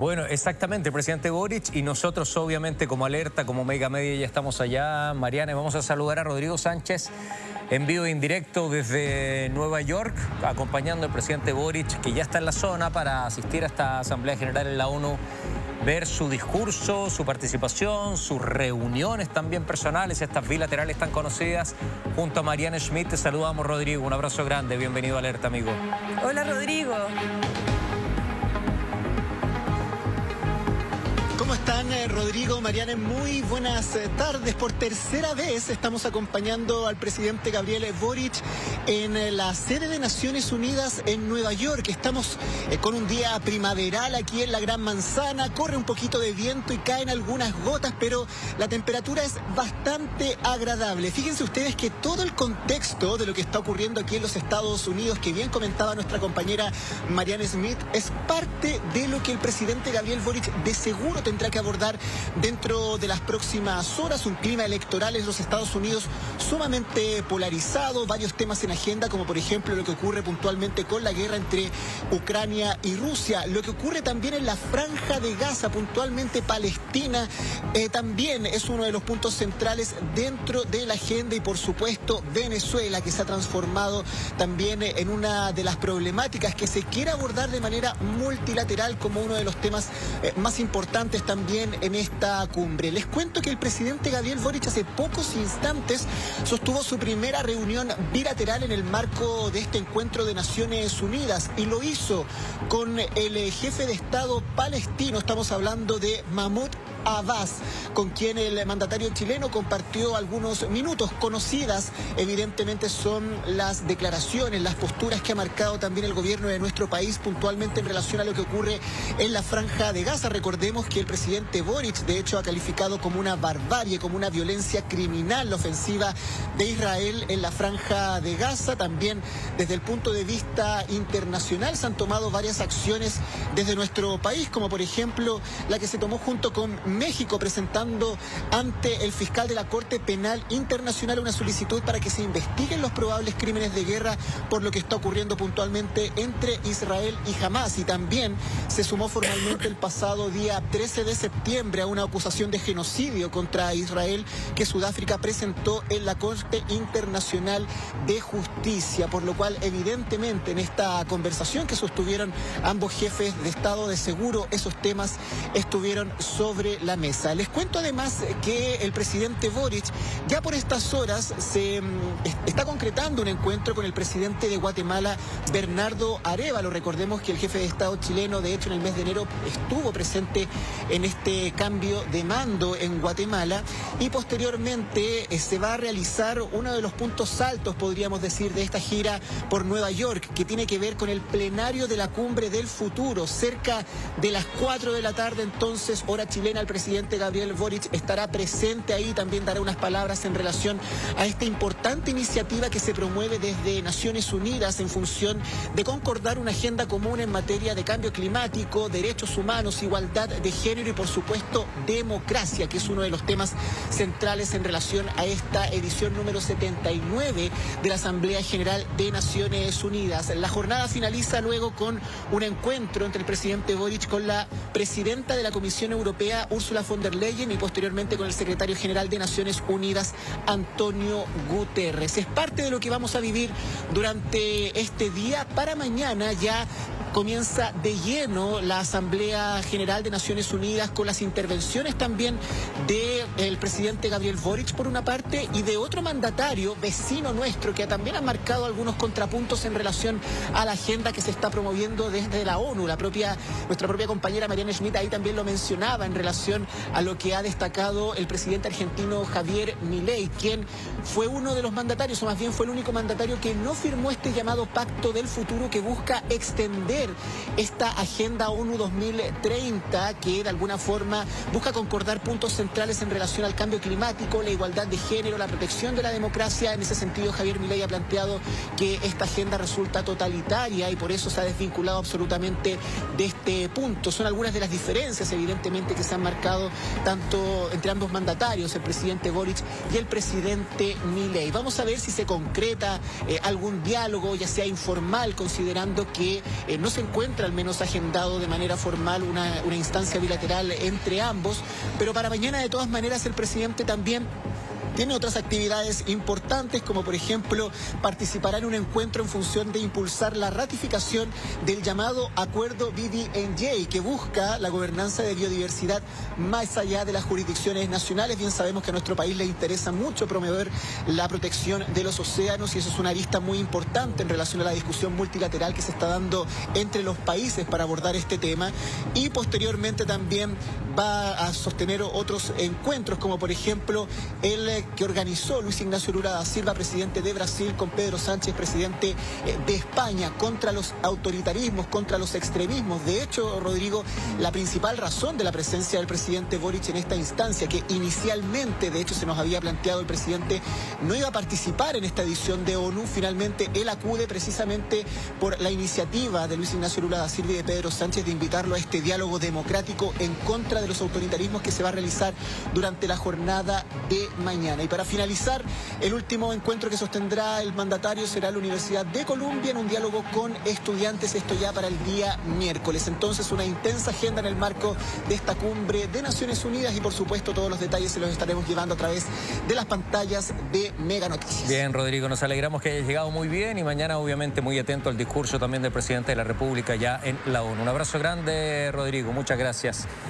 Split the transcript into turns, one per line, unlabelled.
Bueno, exactamente, el presidente Boric, y nosotros obviamente como Alerta, como Mega Media ya estamos allá, Mariana, y vamos a saludar a Rodrigo Sánchez en vivo e indirecto desde Nueva York, acompañando al presidente Boric, que ya está en la zona para asistir a esta Asamblea General en la ONU, ver su discurso, su participación, sus reuniones también personales, estas bilaterales tan conocidas. Junto a Mariana Schmidt te saludamos, Rodrigo, un abrazo grande, bienvenido a Alerta, amigo.
Hola, Rodrigo.
¿Cómo están, Rodrigo, Mariana? Muy buenas tardes. Por tercera vez estamos acompañando al presidente Gabriel Boric en la sede de Naciones Unidas en Nueva York. Estamos con un día primaveral aquí en la Gran Manzana. Corre un poquito de viento y caen algunas gotas, pero la temperatura es bastante agradable. Fíjense ustedes que todo el contexto de lo que está ocurriendo aquí en los Estados Unidos, que bien comentaba nuestra compañera Mariana Schmidt, es parte de lo que el presidente Gabriel Boric de seguro tendrá que abordar dentro de las próximas horas. Un clima electoral en los Estados Unidos sumamente polarizado, varios temas en agenda, como por ejemplo lo que ocurre puntualmente con la guerra entre Ucrania y Rusia, lo que ocurre también en la Franja de Gaza, puntualmente Palestina, también es uno de los puntos centrales dentro de la agenda, y por supuesto Venezuela, que se ha transformado también en una de las problemáticas que se quiere abordar de manera multilateral como uno de los temas más importantes también en esta cumbre. Les cuento que el presidente Gabriel Boric hace pocos instantes sostuvo su primera reunión bilateral en el marco de este encuentro de Naciones Unidas, y lo hizo con el jefe de Estado palestino. Estamos hablando de Mahmoud Abbas, con quien el mandatario chileno compartió algunos minutos. Conocidas evidentemente son las declaraciones, las posturas que ha marcado también el gobierno de nuestro país puntualmente en relación a lo que ocurre en la Franja de Gaza. Recordemos que el presidente Boric de hecho ha calificado como una barbarie, como una violencia criminal la ofensiva de Israel en la Franja de Gaza. También desde el punto de vista internacional se han tomado varias acciones desde nuestro país, como por ejemplo la que se tomó junto con México, presentando ante el fiscal de la Corte Penal Internacional una solicitud para que se investiguen los probables crímenes de guerra por lo que está ocurriendo puntualmente entre Israel y Hamas. Y también se sumó formalmente el pasado día 13 de septiembre a una acusación de genocidio contra Israel que Sudáfrica presentó en la Corte Internacional de Justicia, por lo cual evidentemente en esta conversación que sostuvieron ambos jefes de Estado, de seguro esos temas estuvieron sobre la mesa. Les cuento además que el presidente Boric ya por estas horas se está concretando un encuentro con el presidente de Guatemala, Bernardo Arévalo. Recordemos que el jefe de Estado chileno, de hecho en el mes de enero, estuvo presente en este cambio de mando en Guatemala, y posteriormente se va a realizar uno de los puntos altos, podríamos decir, de esta gira por Nueva York, que tiene que ver con el plenario de la Cumbre del Futuro. Cerca de las 4 de la tarde, entonces, hora chilena, el presidente Gabriel Boric estará presente ahí, también dará unas palabras en relación a esta importante iniciativa que se promueve desde Naciones Unidas en función de concordar una agenda común en materia de cambio climático, derechos humanos, igualdad de género y por supuesto democracia, que es uno de los temas centrales en relación a esta edición número 79 de la Asamblea General de Naciones Unidas. La jornada finaliza luego con un encuentro entre el presidente Boric con la presidenta de la Comisión Europea, Ursula von der Leyen, y posteriormente con el secretario general de Naciones Unidas, Antonio Guterres. Es parte de lo que vamos a vivir durante este día. Para mañana ya comienza de lleno la Asamblea General de Naciones Unidas, con las intervenciones también del presidente Gabriel Boric por una parte, y de otro mandatario vecino nuestro que también ha marcado algunos contrapuntos en relación a la agenda que se está promoviendo desde la ONU. Nuestra propia compañera Mariana Schmidt ahí también lo mencionaba en relación a lo que ha destacado el presidente argentino Javier Milei, quien fue uno de los mandatarios, o más bien fue el único mandatario que no firmó este llamado Pacto del Futuro, que busca extender esta Agenda ONU 2030, que de alguna forma busca concordar puntos centrales en relación al cambio climático, la igualdad de género, la protección de la democracia. En ese sentido, Javier Milei ha planteado que esta agenda resulta totalitaria y por eso se ha desvinculado absolutamente de este punto. Son algunas de las diferencias, evidentemente, que se han marcado tanto entre ambos mandatarios, el presidente Boric y el presidente Milei. Vamos a ver si se concreta algún diálogo, ya sea informal, considerando que no no se encuentra al menos agendado de manera formal una instancia bilateral entre ambos, pero para mañana de todas maneras el presidente también tiene otras actividades importantes, como por ejemplo participará en un encuentro en función de impulsar la ratificación del llamado Acuerdo BBNJ, que busca la gobernanza de biodiversidad más allá de las jurisdicciones nacionales. Bien sabemos que a nuestro país le interesa mucho promover la protección de los océanos, y eso es una arista muy importante en relación a la discusión multilateral que se está dando entre los países para abordar este tema. Y posteriormente también va a sostener otros encuentros, como por ejemplo el que organizó Luis Ignacio Lula da Silva, presidente de Brasil, con Pedro Sánchez, presidente de España, contra los autoritarismos, contra los extremismos. De hecho, Rodrigo, la principal razón de la presencia del presidente Boric en esta instancia, que inicialmente, de hecho, se nos había planteado el presidente no iba a participar en esta edición de ONU, finalmente él acude precisamente por la iniciativa de Luis Ignacio Lula da Silva y de Pedro Sánchez de invitarlo a este diálogo democrático en contra de los autoritarismos que se va a realizar durante la jornada de mañana. Y para finalizar, el último encuentro que sostendrá el mandatario será en la Universidad de Columbia en un diálogo con estudiantes, esto ya para el día miércoles. Entonces, una intensa agenda en el marco de esta cumbre de Naciones Unidas, y por supuesto todos los detalles se los estaremos llevando a través de las pantallas de Mega Noticias.
Bien, Rodrigo, nos alegramos que haya llegado muy bien, y mañana obviamente muy atento al discurso también del presidente de la República ya en la ONU. Un abrazo grande, Rodrigo, muchas gracias.